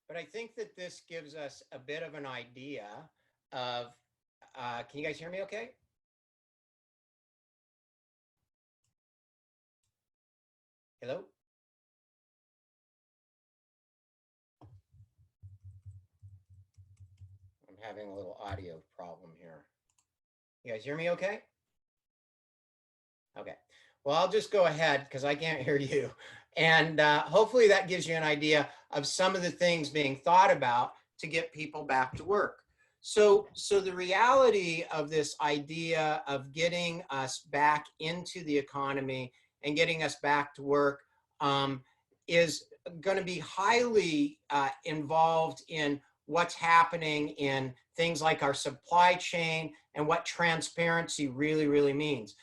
But I think that this gives us a bit of an idea of, can you guys hear me okay? Hello? having a little audio problem here. You guys hear me okay? Okay. Well, I'll just go ahead because I can't hear you. And hopefully that gives you an idea of some of the things being thought about to get people back to work. So the reality of this idea of getting us back into the economy and getting us back to work is going to be highly involved in what's happening in things like our supply chain and what transparency really means.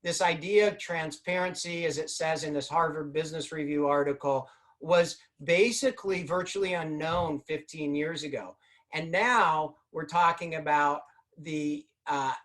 This idea of transparency, as it says in this Harvard Business Review article, was basically virtually unknown 15 years ago. And now we're talking about the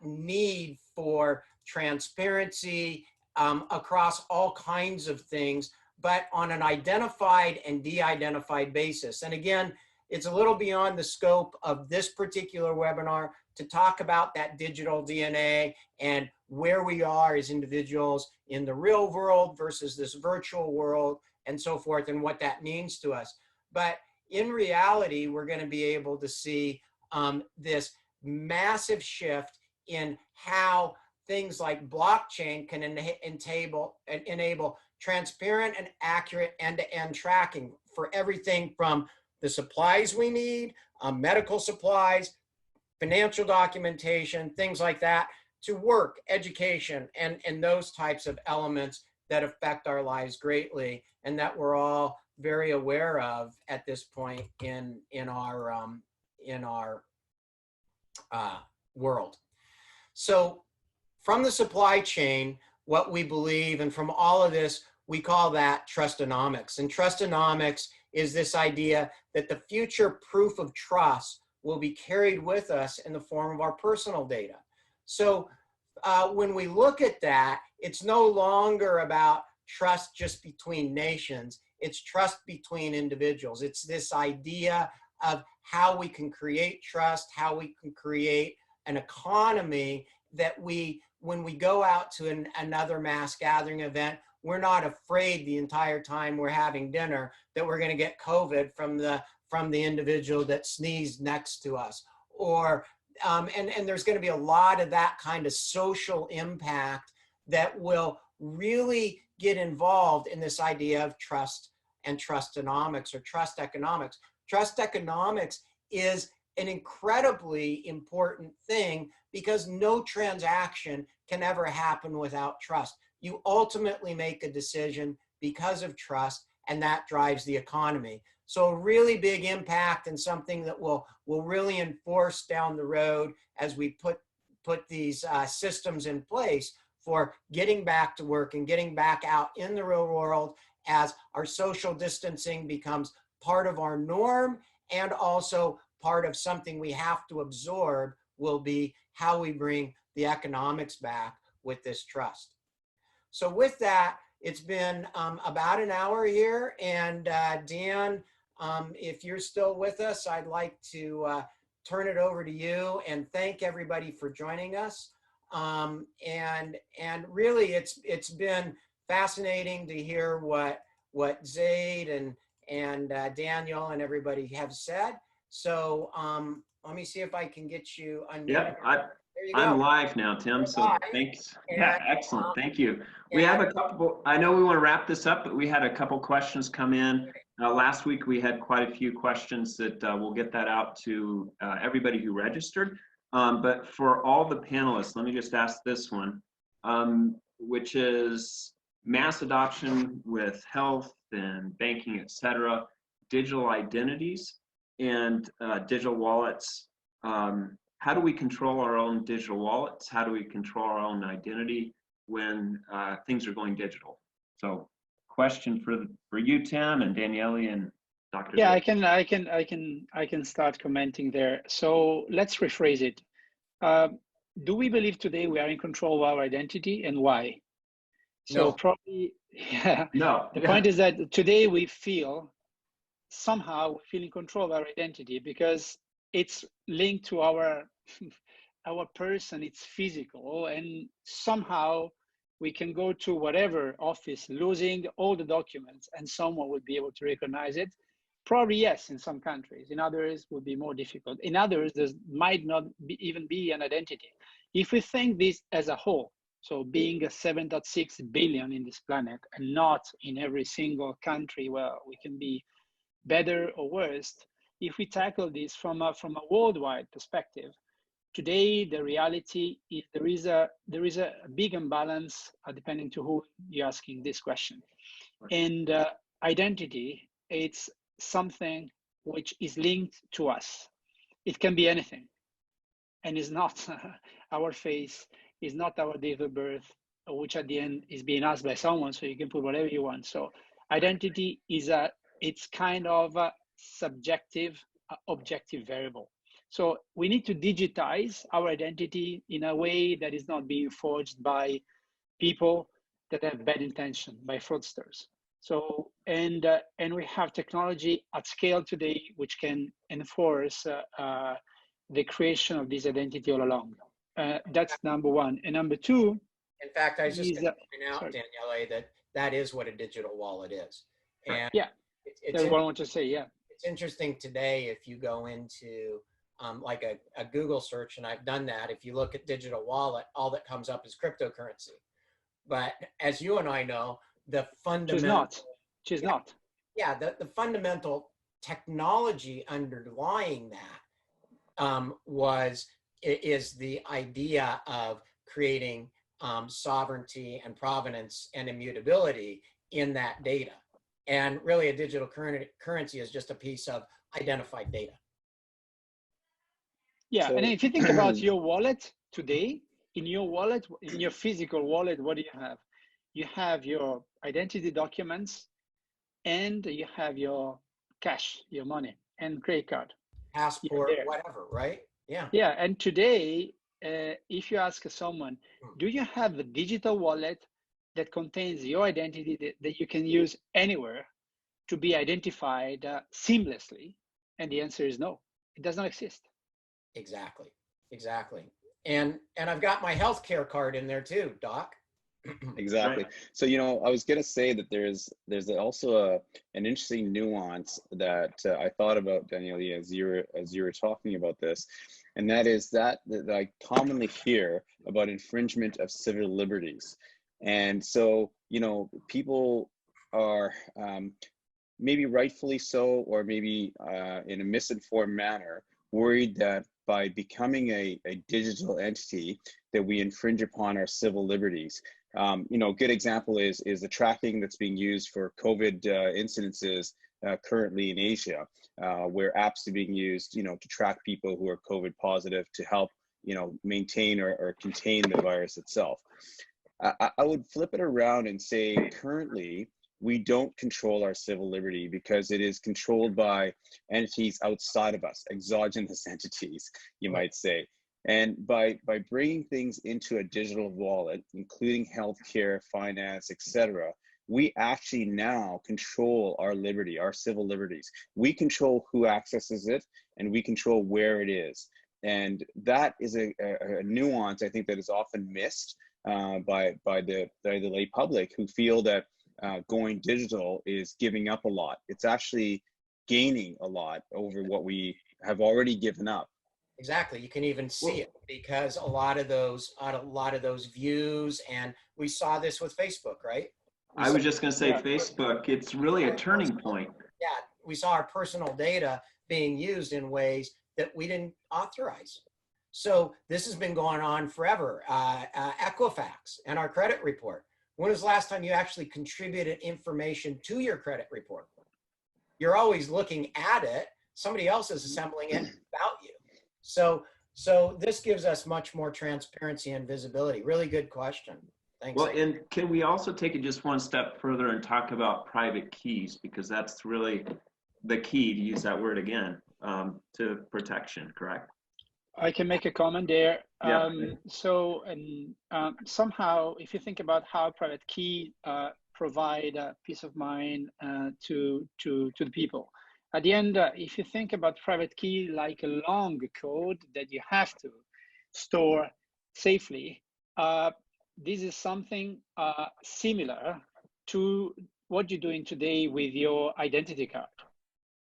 need for transparency across all kinds of things, but on an identified and de-identified basis. And again, it's a little beyond the scope of this particular webinar to talk about that digital DNA and where we are as individuals in the real world versus this virtual world and so forth, and what that means to us. But in reality, we're going to be able to see this massive shift in how things like blockchain can enable transparent and accurate end-to-end tracking for everything from the supplies we need, medical supplies, financial documentation, things like that, to work, education, and those types of elements that affect our lives greatly and that we're all very aware of at this point in our world. So from the supply chain, what we believe, and from all of this, we call that trustonomics. And trustonomics is this idea that the future proof of trust will be carried with us in the form of our personal data. So when we look at that, it's no longer about trust just between nations, it's trust between individuals. It's this idea of how we can create trust, how we can create an economy that when we go out to another mass gathering event, we're not afraid the entire time we're having dinner that we're going to get COVID from the individual that sneezed next to us. Or and there's going to be a lot of that kind of social impact that will really get involved in this idea of trust and trustonomics or trust economics. Trust economics is an incredibly important thing because no transaction can ever happen without trust. You ultimately make a decision because of trust, and that drives the economy. So a really big impact and something that will really enforce down the road as we put these systems in place for getting back to work and getting back out in the real world as our social distancing becomes part of our norm and also part of something we have to absorb will be how we bring the economics back with this trust. So with that, it's been about an hour here, and Dan, if you're still with us, I'd like to turn it over to you and thank everybody for joining us. And really, it's been fascinating to hear what Zeid and Daniel and everybody have said. So let me see if I can get you unmuted. Yeah, I'm live now, Tim. So thanks. Yeah, excellent. Thank you. We have a couple. I know we want to wrap this up, but we had a couple questions come in. Last week we had quite a few questions that we'll get that out to everybody who registered. But for all the panelists, let me just ask this one, which is mass adoption with health and banking, et cetera, digital identities and digital wallets. How do we control our own digital wallets? How do we control our own identity when things are going digital? So question for you, Tim, and Daniele and Dr. Yeah, Zeid. I can start commenting there. So let's rephrase it. Do we believe today we are in control of our identity, and why? So probably, yeah. No. The point is that today we feel somehow in control of our identity because it's linked to our person, it's physical, and somehow we can go to whatever office losing all the documents and someone would be able to recognize it. Probably yes, in some countries. In others, would be more difficult. In others, there might not even be an identity. If we think this as a whole, so being a 7.6 billion in this planet, and not in every single country where we can be better or worse, if we tackle this from a worldwide perspective, today the reality is there is a big imbalance depending to who you're asking this question. And identity, it's something which is linked to us. It can be anything, and is not our face, is not our date of birth, which at the end is being asked by someone, so you can put whatever you want. So identity is it's kind of a subjective, objective variable. So we need to digitize our identity in a way that is not being forged by people that have bad intention, by fraudsters. So, and we have technology at scale today which can enforce the creation of this identity all along. That's number one. And number two, In fact, I was just is, going to point out, sorry. Daniele, that is what a digital wallet is. And Yeah, it's that's what I want to say. Yeah, it's interesting today if you go into like a Google search, and I've done that. If you look at digital wallet, all that comes up is cryptocurrency. But as you and I know, the fundamental she's not. Yeah, the fundamental technology underlying that is the idea of creating sovereignty and provenance and immutability in that data. And really a digital currency is just a piece of identified data. Yeah, So- and if you think about your wallet today, in your physical wallet, what do you have? You have your identity documents, and you have your cash, your money, and credit card. Passport, whatever, right? Yeah. Yeah, and today, if you ask someone, do you have a digital wallet that contains your identity that you can use anywhere to be identified seamlessly? And the answer is no, it does not exist. Exactly. And I've got my healthcare card in there too, Doc. Exactly. Right. So, I was going to say that there's also an interesting nuance that I thought about, Daniele, as you were talking about this, and that is that I commonly hear about infringement of civil liberties. And so, people are maybe rightfully so, or maybe in a misinformed manner, worried that by becoming a digital entity that we infringe upon our civil liberties. A good example is the tracking that's being used for COVID incidences currently in Asia, where apps are being used, to track people who are COVID positive to help, maintain or contain the virus itself. I would flip it around and say currently we don't control our civil liberty because it is controlled by entities outside of us, exogenous entities, you might say. And by bringing things into a digital wallet, including healthcare, finance, etc., we actually now control our liberty, our civil liberties. We control who accesses it, and we control where it is. And that is a nuance, I think, that is often missed by the lay public, who feel that going digital is giving up a lot. It's actually gaining a lot over what we have already given up. Exactly. You can even see it because a lot of those views, and we saw this with Facebook, right? I was just going to say Facebook, it's really a turning point. Yeah, we saw our personal data being used in ways that we didn't authorize. So this has been going on forever. Equifax and our credit report. When was the last time you actually contributed information to your credit report? You're always looking at it. Somebody else is assembling it about you. So this gives us much more transparency and visibility. Really good question. Thanks. Well, and can we also take it just one step further and talk about private keys, because that's really the key, to use that word again, to protection, correct? I can make a comment there. Yeah. Somehow, if you think about how private key provide peace of mind to the people, at the end, if you think about private key like a long code that you have to store safely, this is something similar to what you're doing today with your identity card.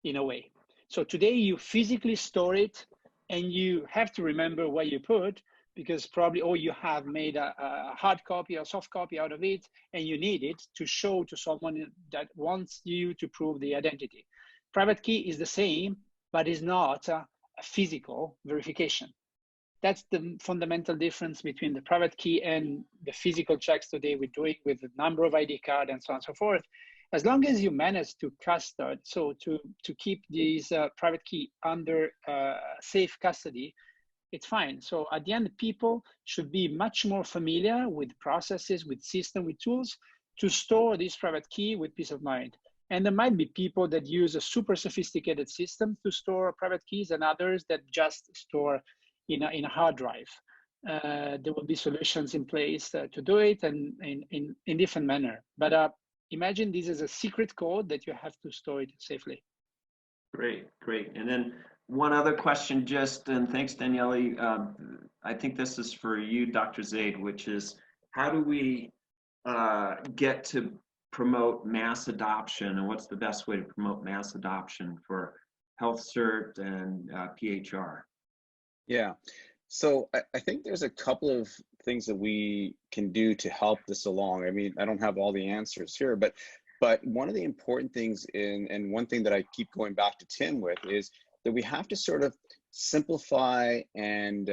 in a way. So today you physically store it and you have to remember what you put, because probably, or you have made a hard copy or soft copy out of it, and you need it to show to someone that wants you to prove the identity. Private key is the same, but is not a physical verification. That's the fundamental difference between the private key and the physical checks today we're doing with the number of ID card and so on and so forth. As long as you manage to custody, so to keep these private key under safe custody, it's fine. So at the end, people should be much more familiar with processes, with system, with tools to store this private key with peace of mind. And there might be people that use a super sophisticated system to store private keys, and others that just store in a hard drive. There will be solutions in place to do it, and in different manner. But imagine this is a secret code that you have to store it safely. Great, great. And then one other question, and thanks, Daniele. I think this is for you, Dr. Zeid, which is, how do we get to promote mass adoption, and what's the best way to promote mass adoption for Health Cert and PHR? Yeah, so I think there's a couple of things that we can do to help this along. I mean, I don't have all the answers here, but one of the important things and one thing that I keep going back to Tim with is that we have to sort of simplify and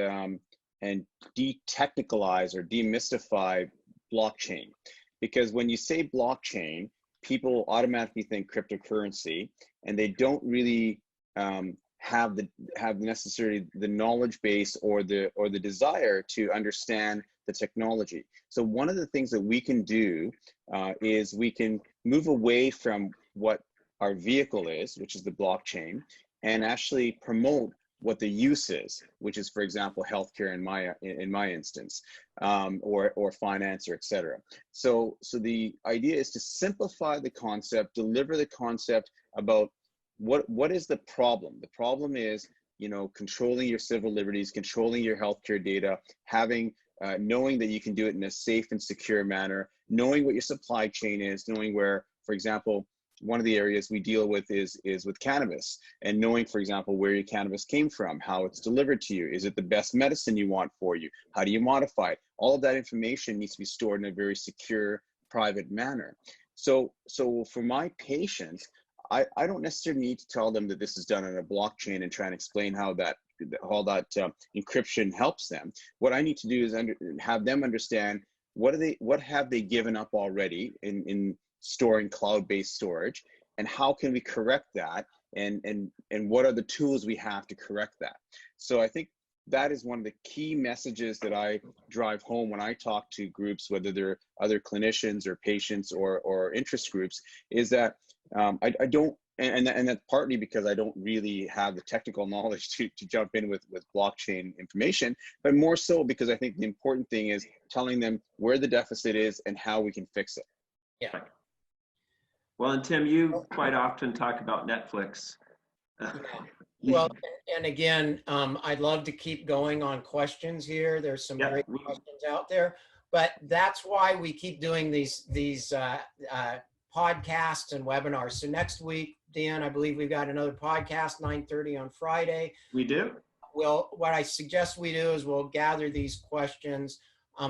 de-technicalize or demystify blockchain. Because when you say blockchain, people automatically think cryptocurrency, and they don't really have necessarily the knowledge base or the desire to understand the technology. So one of the things that we can do is we can move away from what our vehicle is, which is the blockchain, and actually promote what the use is, which is, for example, healthcare in my instance, or finance, or et cetera. So the idea is to simplify the concept, deliver the concept about what is the problem. The problem is, controlling your civil liberties, controlling your healthcare data, having knowing that you can do it in a safe and secure manner, knowing what your supply chain is, knowing where, for example, one of the areas we deal with is with cannabis, and knowing, for example, where your cannabis came from, how it's delivered to you. Is it the best medicine you want for you? How do you modify it? All of that information needs to be stored in a very secure, private manner. So for my patients, I don't necessarily need to tell them that this is done on a blockchain and try and explain how that encryption helps them. What I need to do is have them understand what have they given up already in storing cloud-based storage, and how can we correct that, and what are the tools we have to correct that. So I think that is one of the key messages that I drive home when I talk to groups, whether they're other clinicians or patients or interest groups, is that I don't, and that's partly because I don't really have the technical knowledge to jump in with blockchain information, but more so because I think the important thing is telling them where the deficit is and how we can fix it. Yeah. Well, and Tim, you quite often talk about Netflix. Well, and again, I'd love to keep going on questions here. There's some great questions out there, but that's why we keep doing these podcasts and webinars. So next week, Dan, I believe we've got another podcast, 9:30 on Friday. We do. Well, what I suggest we do is we'll gather these questions.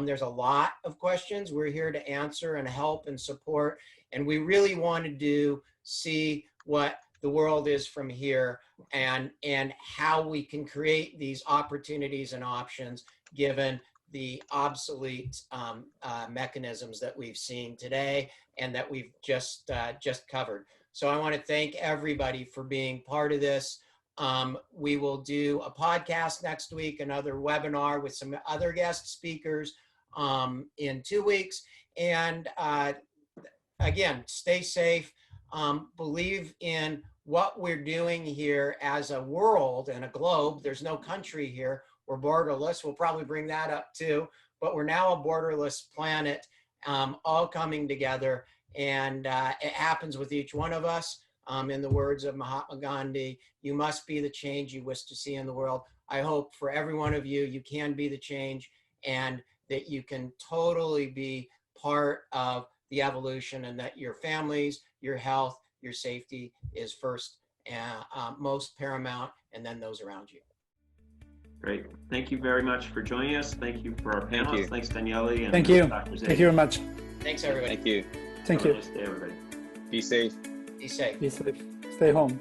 There's a lot of questions. We're here to answer and help and support. And we really want to see what the world is from here, and how we can create these opportunities and options given the obsolete mechanisms that we've seen today and that we've just covered. So I want to thank everybody for being part of this. We will do a podcast next week, another webinar with some other guest speakers in 2 weeks. And again, stay safe, believe in what we're doing here as a world and a globe. There's no country here. We're borderless. We'll probably bring that up too, but we're now a borderless planet, all coming together. And it happens with each one of us. In the words of Mahatma Gandhi, you must be the change you wish to see in the world. I hope for every one of you, you can be the change, and that you can totally be part of the evolution, and that your families, your health, your safety is first most paramount, and then those around you. Great. Thank you very much for joining us. Thank you for our Thank panelists. you. Thanks, Daniele. And Thank you. Dr. Zeid. Thank you very much. Thanks, everybody. Thank you. Thank Have a you. nice day, everybody. Be safe. Be safe. Be safe. Stay home.